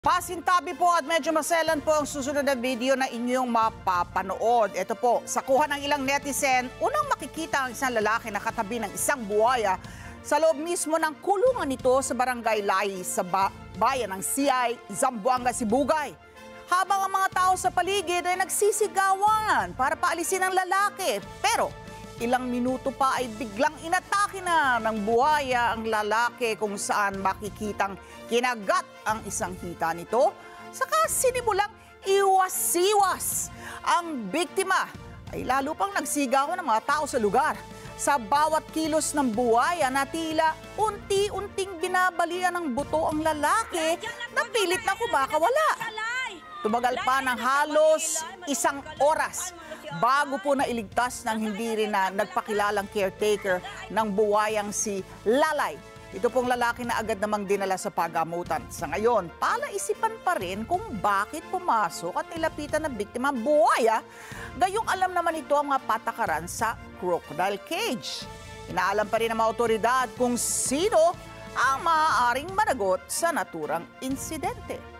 Pasintabi po at medyo maselan po ang susunod na video na inyong mapapanood. Ito po, sa kuha ng ilang netizen, unang makikita ang isang lalaki na katabi ng isang buwaya sa loob mismo ng kulungan nito sa Barangay Lai sa bayan ng CI, Zamboanga, Sibugay. Habang ang mga tao sa paligid ay nagsisigawan para paalisin ang lalaki. Pero ilang minuto pa ay biglang inatake na ng buwaya ang lalaki kung saan makikitang kinagat ang isang hita nito. Saka sinimulang iwas-iwas. Ang biktima ay lalo pang nagsigawan ng mga tao sa lugar. Sa bawat kilos ng buwaya na tila unti-unting binabalian ng buto ang lalaki na pilit na kumakawala. Tumagal pa ng halos isang oras bago po nailigtas ng hindi rin na nagpakilalang caretaker ng buwayang si Lalay. Ito pong lalaki na agad namang dinala sa pagamutan. Sa ngayon, palaisipan pa rin kung bakit pumasok at nilapitan ng biktima ang buwaya. Gayong alam naman ito ang mga patakaran sa crocodile cage. Inaalam pa rin ng mga otoridad kung sino ang maaaring managot sa naturang insidente.